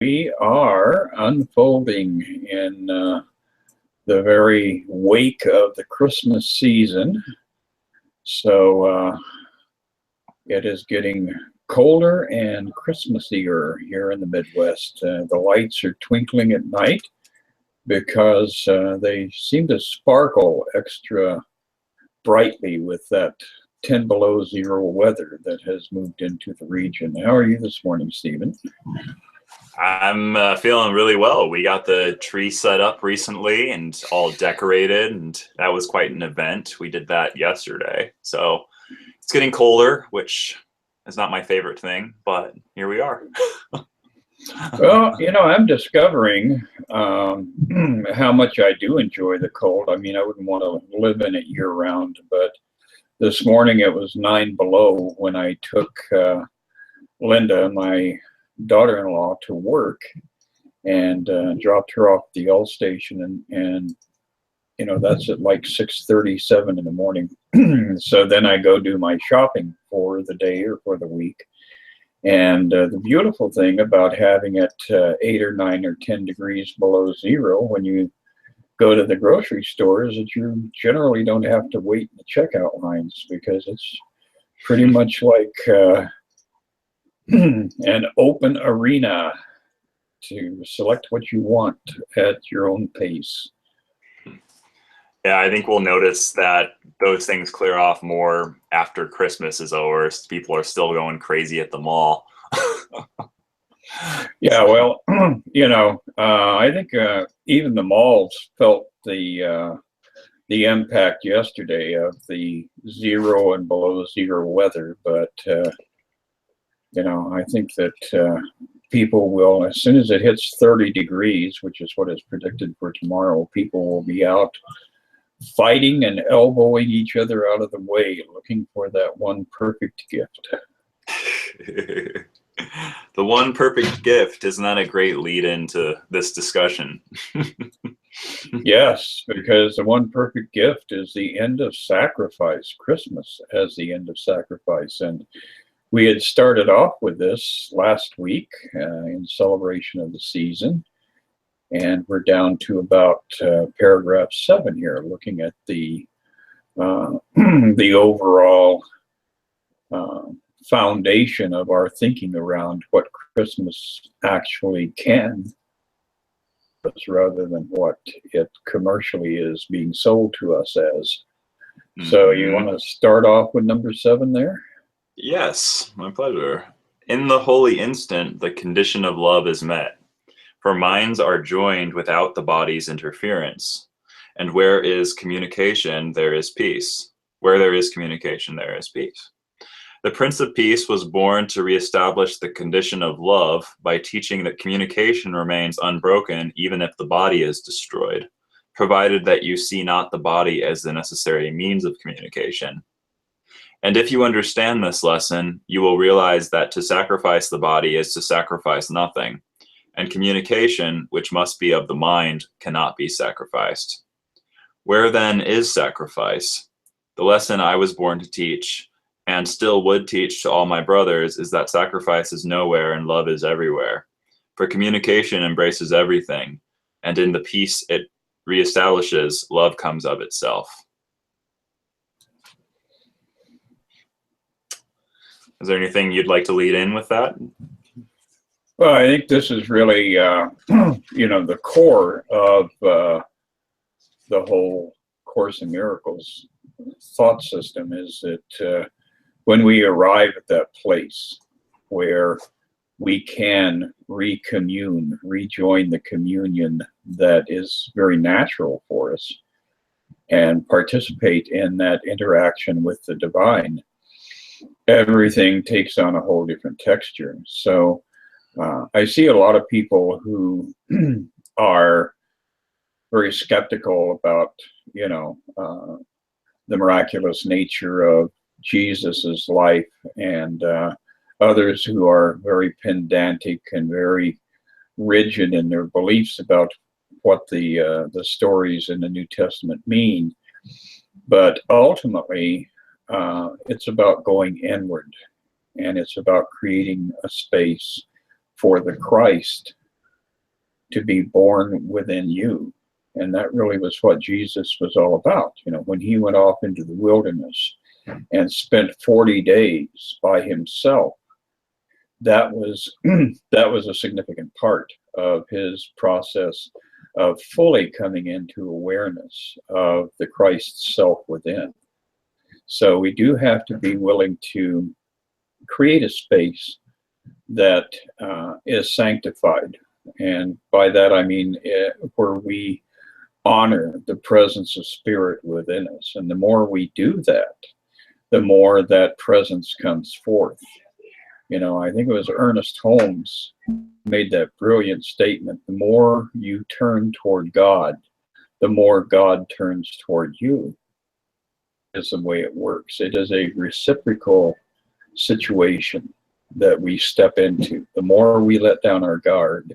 We are unfolding in the very wake of the Christmas season. So it is getting colder and Christmassier here in the Midwest. The lights are twinkling at night because they seem to sparkle extra brightly with that 10 below zero weather that has moved into the region. How are you this morning, Stephen? I'm feeling really well. We got the tree set up recently and all decorated, and that was quite an event. We did that yesterday. So it's getting colder, which is not my favorite thing, but here we are. Well, I'm discovering how much I do enjoy the cold. I mean, I wouldn't want to live in it year round, but this morning it was 9 below when I took Linda, my daughter-in-law, to work and dropped her off at the L station, and that's at like 6:37 in the morning. So then I go do my shopping for the day or for the week. And the beautiful thing about having it 8 or 9 or 10 degrees below zero when you go to the grocery store is that you generally don't have to wait in the checkout lines, because it's pretty much like an open arena to select what you want at your own pace. Yeah, I think we'll notice that those things clear off more after Christmas is over. People are still going crazy at the mall. Yeah, well, I think even the malls felt the impact yesterday of the zero and below zero weather. But I think that people will, as soon as it hits 30 degrees, which is what is predicted for tomorrow, people will be out fighting and elbowing each other out of the way, looking for that one perfect gift. The one perfect gift, isn't that a great lead into this discussion? Yes, because the one perfect gift is the end of sacrifice. Christmas as the end of sacrifice. And we had started off with this last week in celebration of the season. And we're down to about paragraph 7 here, looking at the the overall foundation of our thinking around what Christmas actually can, rather than what it commercially is being sold to us as. So you want to start off with number 7 there? Yes, my pleasure. In the holy instant, the condition of love is met. For minds are joined without the body's interference. And where is communication, there is peace. Where there is communication, there is peace. The Prince of Peace was born to reestablish the condition of love by teaching that communication remains unbroken even if the body is destroyed, provided that you see not the body as the necessary means of communication. And if you understand this lesson, you will realize that to sacrifice the body is to sacrifice nothing. And communication, which must be of the mind, cannot be sacrificed. Where then is sacrifice? The lesson I was born to teach, and still would teach to all my brothers, is that sacrifice is nowhere and love is everywhere. For communication embraces everything, and in the peace it reestablishes, love comes of itself. Is there anything you'd like to lead in with that? Well, I think this is really, the core of the whole Course in Miracles thought system, is that when we arrive at that place where we can recommune, rejoin the communion that is very natural for us, and participate in that interaction with the divine, everything takes on a whole different texture. So I see a lot of people who are very skeptical about, the miraculous nature of Jesus's life, and others who are very pedantic and very rigid in their beliefs about what the stories in the New Testament mean. But ultimately, it's about going inward, and it's about creating a space for the Christ to be born within you. And that really was what Jesus was all about. You know, when he went off into the wilderness and spent 40 days by himself, that was that was a significant part of his process of fully coming into awareness of the Christ self within. So we do have to be willing to create a space that is sanctified. And by that I mean where we honor the presence of spirit within us. And the more we do that, the more that presence comes forth. You know, I think it was Ernest Holmes made that brilliant statement: the more you turn toward God, the more God turns toward you. Is the way it works. It is a reciprocal situation that we step into. The more we let down our guard,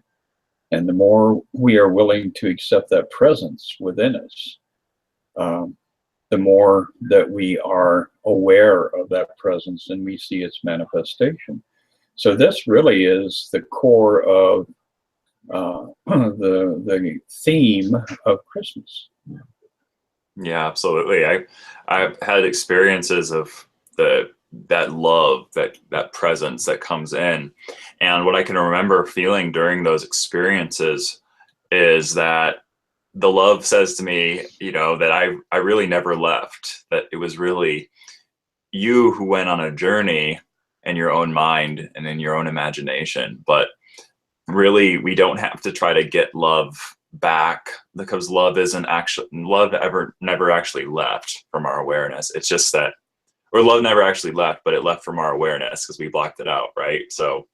and the more we are willing to accept that presence within us, the more that we are aware of that presence and we see its manifestation. So this really is the core of the theme of Christmas. Yeah, absolutely. I've had experiences of that love, that presence that comes in. And what I can remember feeling during those experiences is that the love says to me, you know, that I really never left, that it was really you who went on a journey in your own mind and in your own imagination. But really, we don't have to try to get love back, because love never actually left from our awareness. It's just that, or love never actually left, but it left from our awareness because we blocked it out, right? So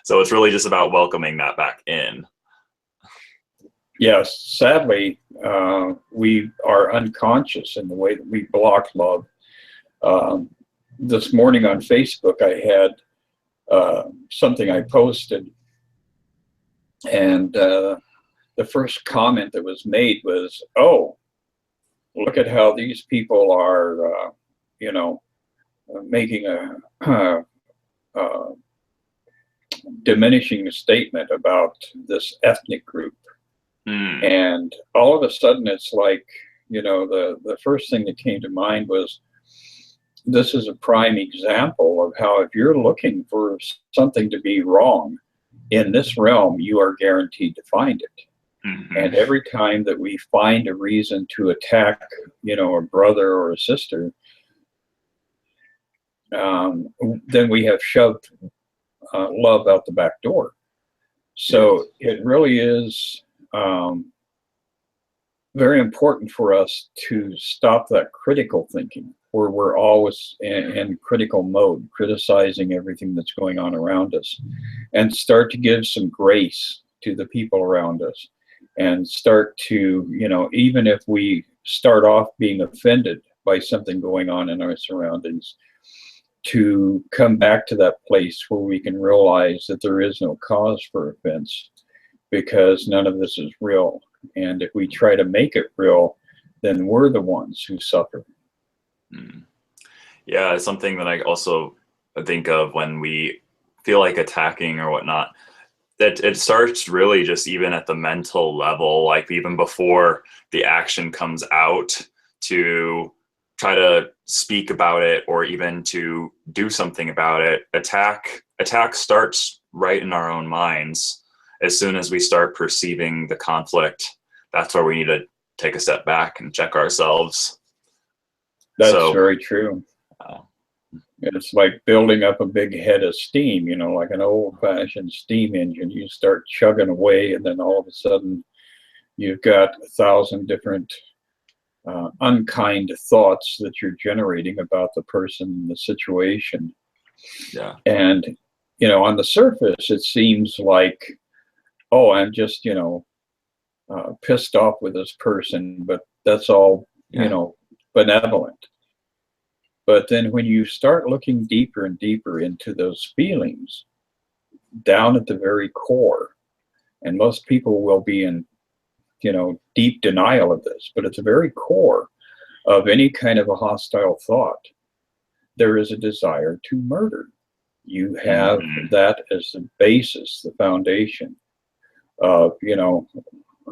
so it's really just about welcoming that back in. Yes, sadly, we are unconscious in the way that we block love. This morning on Facebook, I had something I posted, and the first comment that was made was, "Oh, look at how these people are, you know, making a diminishing statement about this ethnic group." And all of a sudden, it's like, you know, the first thing that came to mind was, this is a prime example of how, if you're looking for something to be wrong in this realm, you are guaranteed to find it. Mm-hmm. And every time that we find a reason to attack, you know, a brother or a sister, then we have shoved love out the back door. So it really is very important for us to stop that critical thinking, where we're always in critical mode, criticizing everything that's going on around us, and start to give some grace to the people around us, and start to, you know, even if we start off being offended by something going on in our surroundings, to come back to that place where we can realize that there is no cause for offense, because none of this is real. And if we try to make it real, then we're the ones who suffer. Yeah, it's something that I also think of when we feel like attacking or whatnot, that it starts really just even at the mental level, like even before the action comes out, to try to speak about it or even to do something about it. Attack starts right in our own minds. As soon as we start perceiving the conflict, that's where we need to take a step back and check ourselves. That's very true. It's like building up a big head of steam, you know, like an old-fashioned steam engine. You start chugging away, and then all of a sudden you've got 1,000 different unkind thoughts that you're generating about the person and the situation. Yeah. And, you know, on the surface, it seems like, oh, I'm just, you know, pissed off with this person, but that's all, you know, benevolent. But then when you start looking deeper and deeper into those feelings, down at the very core, and most people will be in, you know, deep denial of this, but at the very core of any kind of a hostile thought, there is a desire to murder. You have that as the basis, the foundation. you know,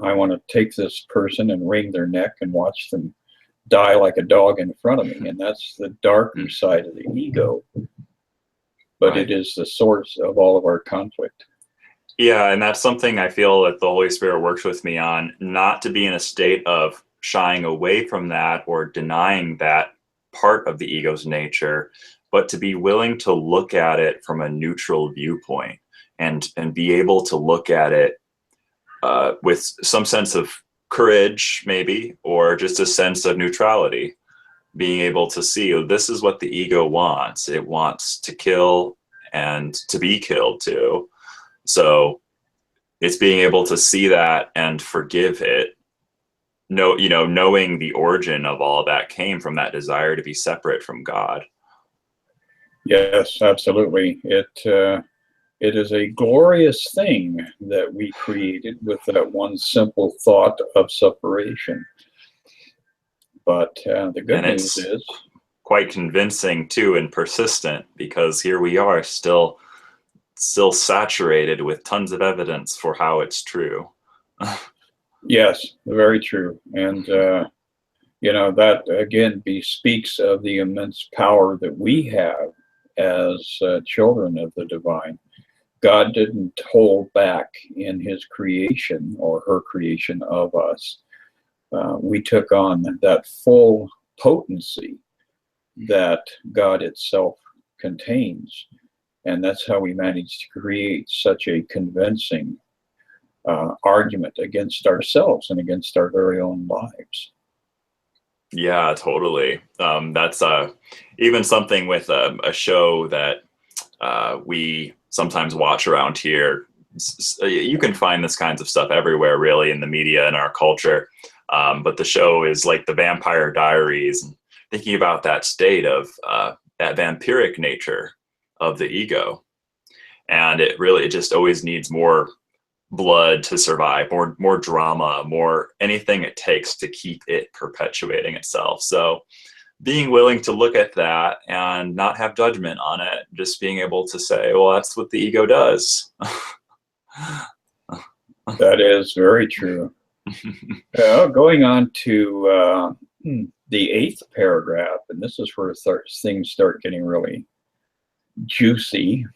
I want to take this person and wring their neck and watch them die like a dog in front of me. And that's the darker side of the ego, but Right. it is the source of all of our conflict. Yeah, and that's something I feel that the Holy Spirit works with me on, not to be in a state of shying away from that or denying that part of the ego's nature, but to be willing to look at it from a neutral viewpoint and be able to look at it with some sense of courage, maybe, or just a sense of neutrality, being able to see, oh, this is what the ego wants. It wants to kill and to be killed too. So it's being able to see that and forgive it. Knowing the origin of all that came from that desire to be separate from God. Yes, absolutely. It is a glorious thing that we created with that one simple thought of separation. But the good And news it's is, quite convincing too and persistent, because here we are still saturated with tons of evidence for how it's true. yes, very true. And, that again bespeaks of the immense power that we have as children of the divine. God didn't hold back in his creation or her creation of us. We took on that full potency that God itself contains. And that's how we managed to create such a convincing argument against ourselves and against our very own lives. Yeah, totally. That's even something with a show that we sometimes watch around here. You can find this kinds of stuff everywhere, really, in the media and our culture. But the show is like the Vampire Diaries, and thinking about that state of that vampiric nature of the ego. And it just always needs more blood to survive, more drama, more anything it takes to keep it perpetuating itself. So being willing to look at that and not have judgment on it, just being able to say, well, that's what the ego does. That is very true. Going on to the 8th paragraph, and this is where things start getting really juicy.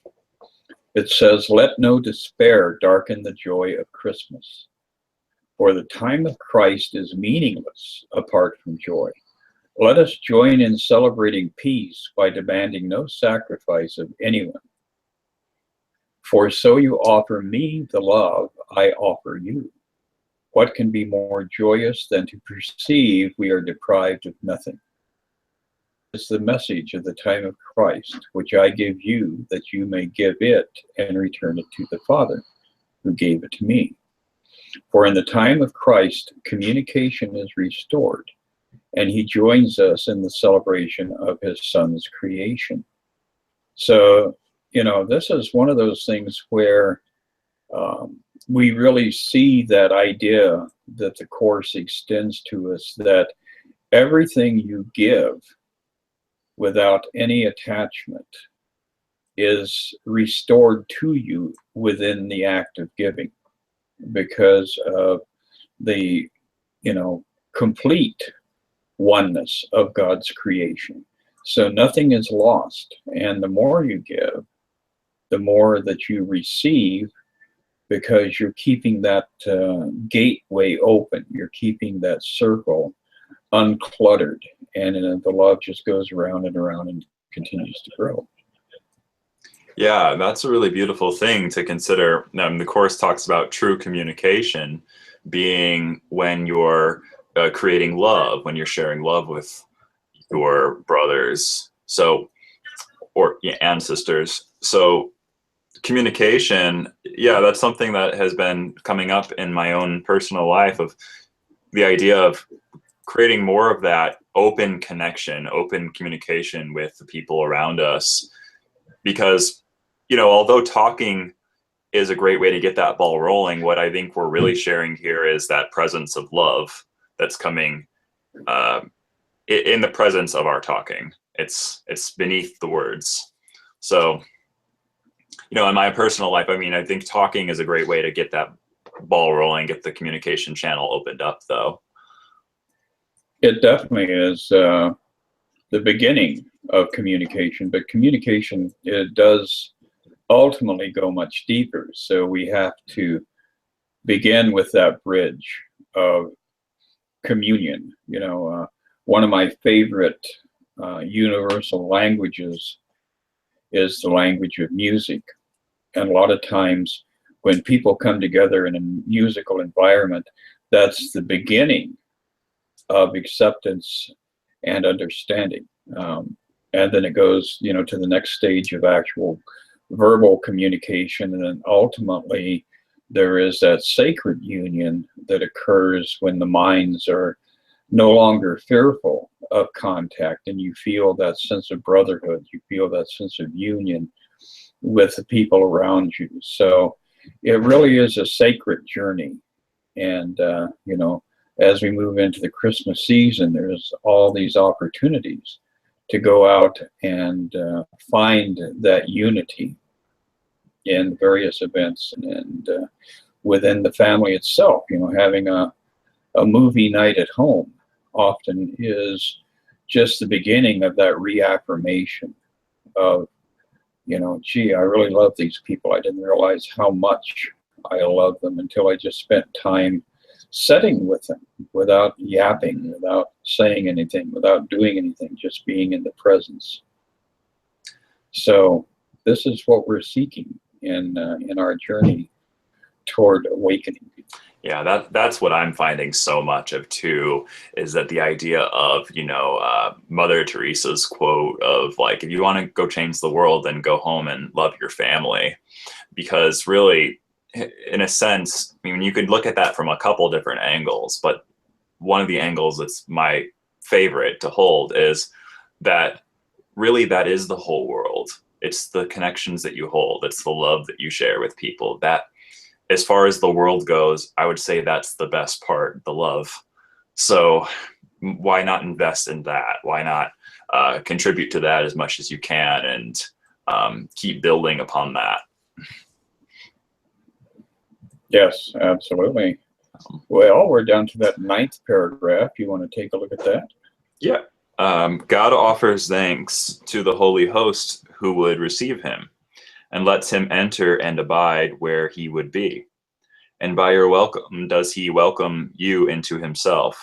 It says, "Let no despair darken the joy of Christmas, for the time of Christ is meaningless apart from joy. Let us join in celebrating peace by demanding no sacrifice of anyone. For so you offer me the love I offer you. What can be more joyous than to perceive we are deprived of nothing? It's the message of the time of Christ, which I give you, that you may give it and return it to the Father, who gave it to me. For in the time of Christ, communication is restored, and he joins us in the celebration of his Son's creation." So, this is one of those things where we really see that idea that the Course extends to us, that everything you give without any attachment is restored to you within the act of giving, because of the complete oneness of God's creation. So nothing is lost, and the more you give, the more that you receive, because you're keeping that gateway open, you're keeping that circle uncluttered, and the love just goes around and around and continues to grow. Yeah, that's a really beautiful thing to consider. The Course talks about true communication being when you're creating love, when you're sharing love with your brothers, and sisters. So communication, yeah, that's something that has been coming up in my own personal life, of the idea of creating more of that open connection, open communication with the people around us. Because, although talking is a great way to get that ball rolling, what I think we're really sharing here is that presence of love that's coming in the presence of our talking. It's beneath the words. So, in my personal life, I think talking is a great way to get that ball rolling, get the communication channel opened up, though. It definitely is the beginning of communication, but communication, it does ultimately go much deeper. So we have to begin with that bridge of communion. One of my favorite universal languages is the language of music. And a lot of times when people come together in a musical environment, that's the beginning of acceptance and understanding. And then it goes, to the next stage of actual verbal communication. And then ultimately, there is that sacred union that occurs when the minds are no longer fearful of contact, and you feel that sense of brotherhood, you feel that sense of union with the people around you. So it really is a sacred journey. And, as we move into the Christmas season, there's all these opportunities to go out and find that unity in various events and within the family itself. Having a movie night at home often is just the beginning of that reaffirmation of, gee, I really love these people. I didn't realize how much I love them until I just spent time sitting with them without yapping, without saying anything, without doing anything, just being in the presence. So this is what we're seeking in our journey toward awakening. Yeah, that's what I'm finding so much of too, is that the idea of, Mother Teresa's quote of like, if you want to go change the world, then go home and love your family. Because really, in a sense, I mean, you could look at that from a couple different angles, but one of the angles that's my favorite to hold is that really that is the whole world. It's the connections that you hold. It's the love that you share with people. That, as far as the world goes, I would say that's the best part, the love. So why not invest in that? Why not contribute to that as much as you can and keep building upon that? Yes, absolutely. Well, we're down to that 9th paragraph. You want to take a look at that? Yeah. God offers thanks to the holy host who would receive him, and lets him enter and abide where he would be. And by your welcome does he welcome you into himself.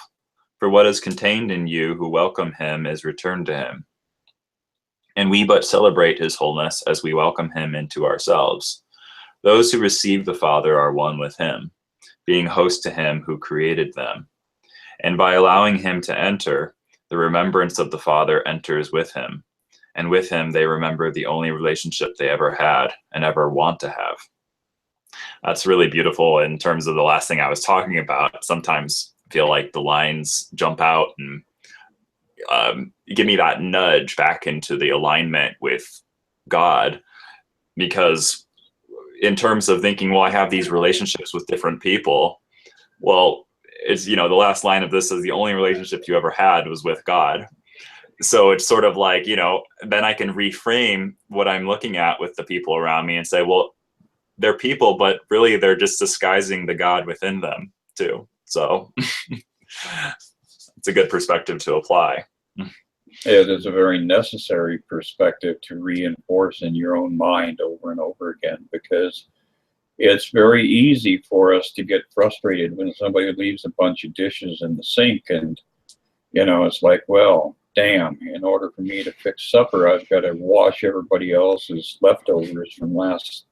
For what is contained in you who welcome him is returned to him. And we but celebrate his wholeness as we welcome him into ourselves. Those who receive the Father are one with him, being host to him who created them. And by allowing him to enter, the remembrance of the Father enters with him. And with him, they remember the only relationship they ever had and ever want to have. That's really beautiful in terms of the last thing I was talking about. Sometimes I feel like the lines jump out and give me that nudge back into the alignment with God. Because in terms of thinking, well, I have these relationships with different people. Well, it's, the last line of this is the only relationship you ever had was with God. So it's sort of like, then I can reframe what I'm looking at with the people around me and say, well, they're people, but really they're just disguising the God within them too. So it's a good perspective to apply. It is a very necessary perspective to reinforce in your own mind over and over again, because it's very easy for us to get frustrated when somebody leaves a bunch of dishes in the sink and, it's like, well, damn, in order for me to fix supper, I've got to wash everybody else's leftovers from last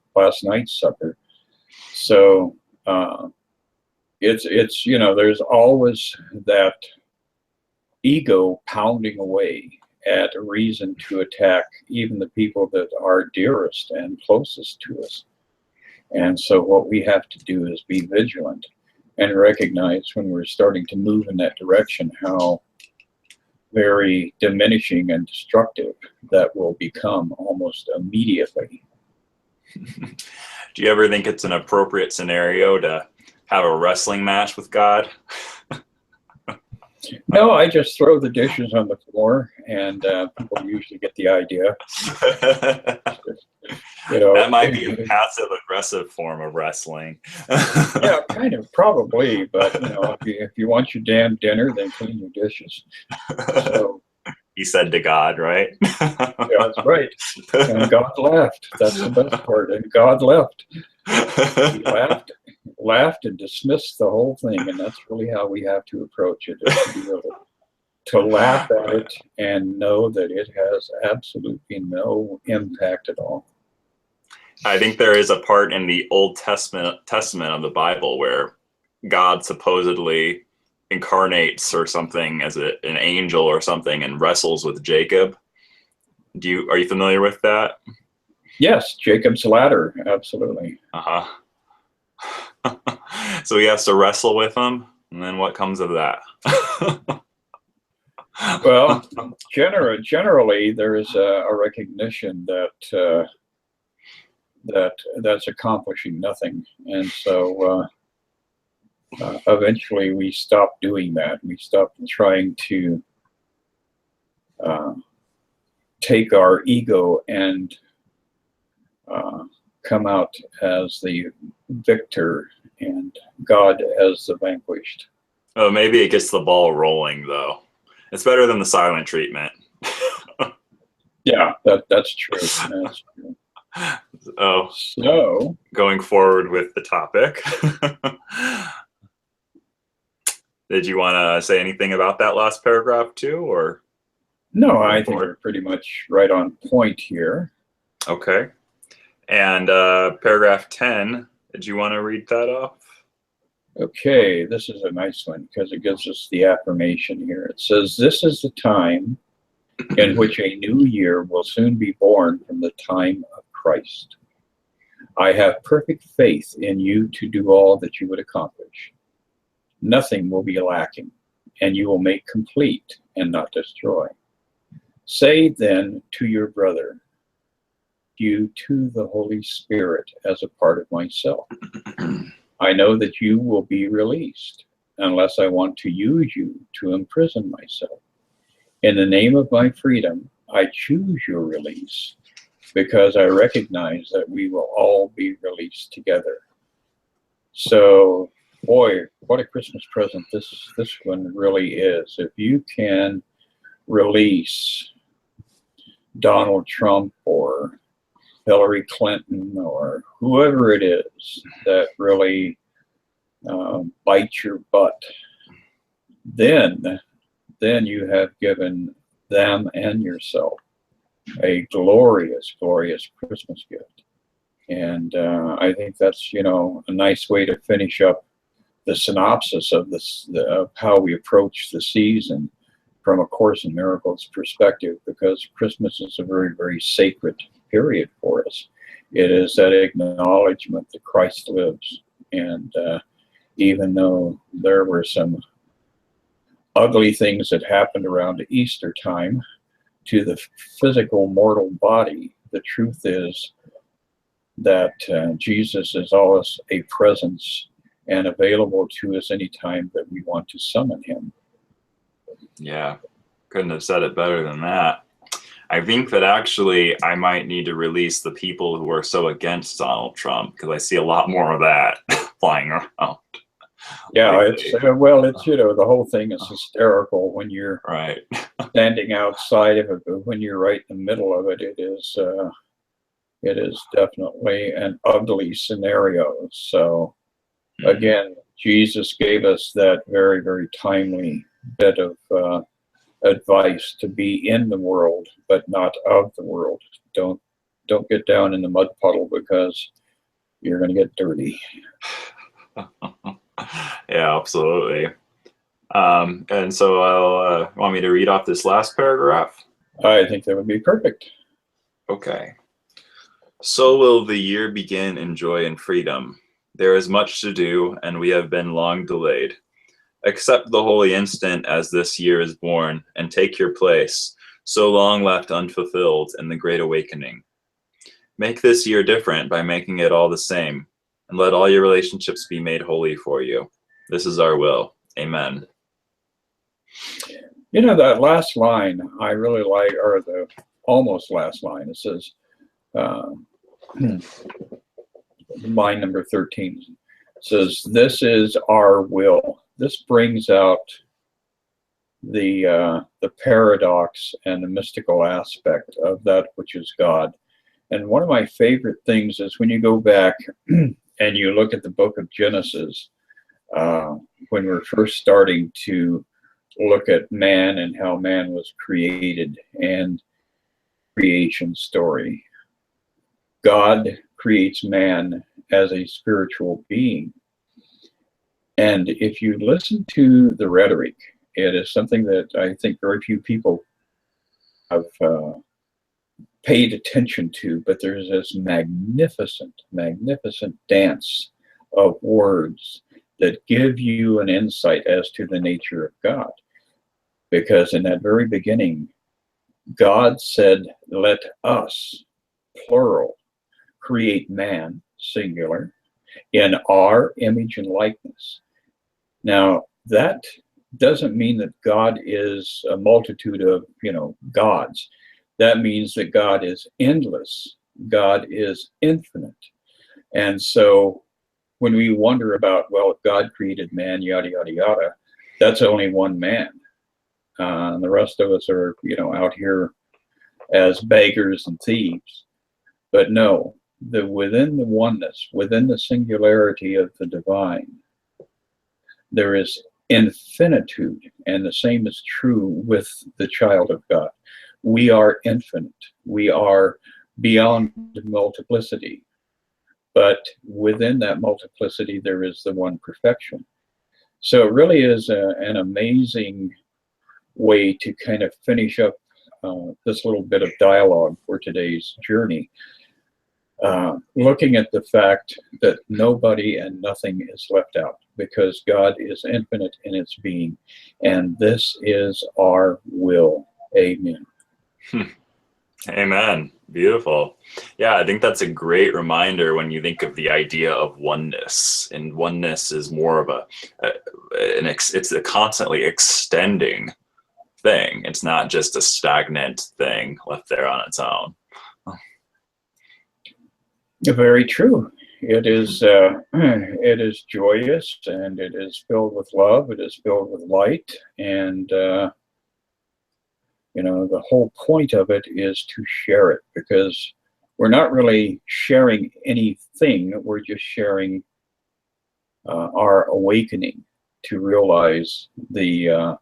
night's supper. So it's there's always that ego pounding away at a reason to attack even the people that are dearest and closest to us. And so what we have to do is be vigilant and recognize when we're starting to move in that direction how very diminishing and destructive that will become almost immediately. Do you ever think it's an appropriate scenario to have a wrestling match with God? No, I just throw the dishes on the floor, and people usually get the idea. You That know, might be a passive aggressive form of wrestling. yeah, kind of, probably. But if you want your damn dinner, then clean your dishes. So He said to God, right? yeah, that's right. And God laughed. That's the best part. And God left. He laughed and dismissed the whole thing. And that's really how we have to approach it, is to be able to laugh at it and know that it has absolutely no impact at all. I think there is a part in the Old Testament of the Bible where God supposedly incarnates or something as an angel or something and wrestles with Jacob. Are you familiar with that? Yes, Jacob's ladder, absolutely. So he has to wrestle with him, and then what comes of that? Well, generally there is a recognition that that's accomplishing nothing, and so eventually we stop doing that. We stop trying to take our ego and come out as the victor and God as the vanquished. Oh, maybe it gets the ball rolling, though. It's better than the silent treatment. Yeah, that's true. That's true. Oh, so going forward with the topic. Did you want to say anything about that last paragraph too, or? No, I think we're pretty much right on point here. Okay. And paragraph 10, did you want to read that off? Okay, this is a nice one because it gives us the affirmation here. It says, "This is the time in which a new year will soon be born from the time of Christ. I have perfect faith in you to do all that you would accomplish. Nothing will be lacking, and you will make complete and not destroy. Say then to your brother, due to the Holy Spirit as a part of myself, I know that you will be released unless I want to use you to imprison myself. In the name of my freedom, I choose your release because I recognize that we will all be released together." So, boy, what a Christmas present this one really is. If you can release Donald Trump or Hillary Clinton or whoever it is that really bites your butt, then you have given them and yourself a glorious, glorious Christmas gift. And I think that's, a nice way to finish up the synopsis of this, of how we approach the season from A Course in Miracles perspective, because Christmas is a very, very sacred period for us. It is that acknowledgement that Christ lives. And even though there were some ugly things that happened around Easter time to the physical mortal body, the truth is that Jesus is always a presence and available to us anytime that we want to summon him. Yeah, couldn't have said it better than that. I think that actually I might need to release the people who are so against Donald Trump, because I see a lot more of that flying around. Yeah, it's the whole thing is hysterical when you're right standing outside of it, but when you're right in the middle of it, it is definitely an ugly scenario. So again, Jesus gave us that very, very timely bit of advice to be in the world, but not of the world. Don't get down in the mud puddle because you're going to get dirty. Yeah, absolutely. And so I'll want me to read off this last paragraph? I think that would be perfect. Okay. So will the year begin in joy and freedom. There is much to do, and we have been long delayed. Accept the holy instant as this year is born, and take your place, so long left unfulfilled in the great awakening. Make this year different by making it all the same, and let all your relationships be made holy for you. This is our will. Amen. You know, that last line I really like, or the almost last line. It says, uh, line number 13 says, "This is our will." This brings out the paradox and the mystical aspect of that which is God. And one of my favorite things is when you go back and you look at the book of Genesis, when we're first starting to look at man and how man was created and creation story. God creates man as a spiritual being. And if you listen to the rhetoric, it is something that I think very few people have paid attention to, but there's this magnificent, magnificent dance of words that give you an insight as to the nature of God. Because in that very beginning, God said, "Let us," plural, "create man," singular, "in our image and likeness." Now, that doesn't mean that God is a multitude of, gods. That means that God is endless. God is infinite. And so when we wonder about, well, if God created man, yada, yada, yada, that's only one man. The rest of us are, out here as beggars and thieves. But no, within the oneness, within the singularity of the divine, there is infinitude, and the same is true with the child of God. We are infinite. We are beyond multiplicity. But within that multiplicity, there is the one perfection. So it really is an amazing way to kind of finish up this little bit of dialogue for today's journey. Looking at the fact that nobody and nothing is left out, because God is infinite in its being, and this is our will. Amen. Amen. Beautiful. Yeah, I think that's a great reminder when you think of the idea of oneness. And oneness is more of it's a constantly extending thing. It's not just a stagnant thing left there on its own. Very true. It is joyous, and it is filled with love. It is filled with light, and the whole point of it is to share it, because we're not really sharing anything. We're just sharing our awakening to realize the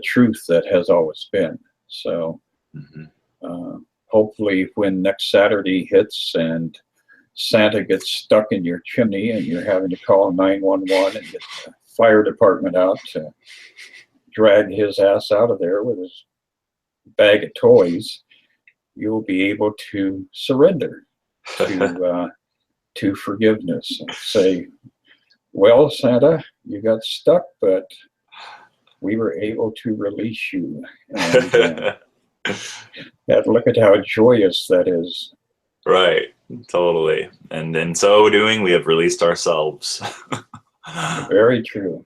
truth that has always been. So hopefully when next Saturday hits and Santa gets stuck in your chimney and you're having to call 911 and get the fire department out to drag his ass out of there with his bag of toys, you'll be able to surrender to forgiveness and say, "Well, Santa, you got stuck, but we were able to release you." And look at how joyous that is. Right, totally. And in so doing, we have released ourselves. Very true.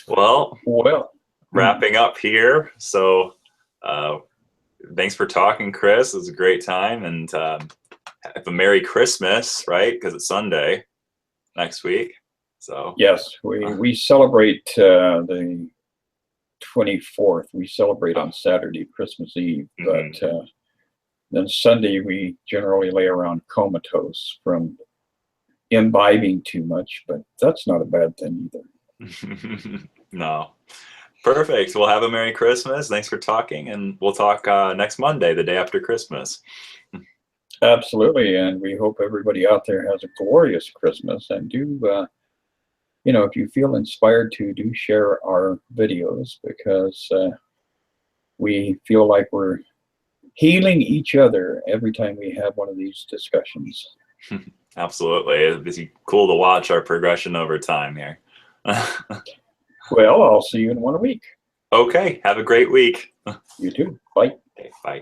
Well, wrapping up here. So thanks for talking, Chris. It was a great time. And have a Merry Christmas, right? Because it's Sunday next week. So yes, we celebrate the 24th. We celebrate on Saturday, Christmas Eve. But then Sunday, we generally lay around comatose from imbibing too much, but that's not a bad thing either. No. Perfect. We'll have a Merry Christmas. Thanks for talking, and we'll talk next Monday, the day after Christmas. Absolutely, and we hope everybody out there has a glorious Christmas, and do, if you feel inspired to, do share our videos, because we feel like we're healing each other every time we have one of these discussions. Absolutely. It's cool to watch our progression over time here. Well, I'll see you in 1 week. Okay. Have a great week. You too. Bye. Okay, bye.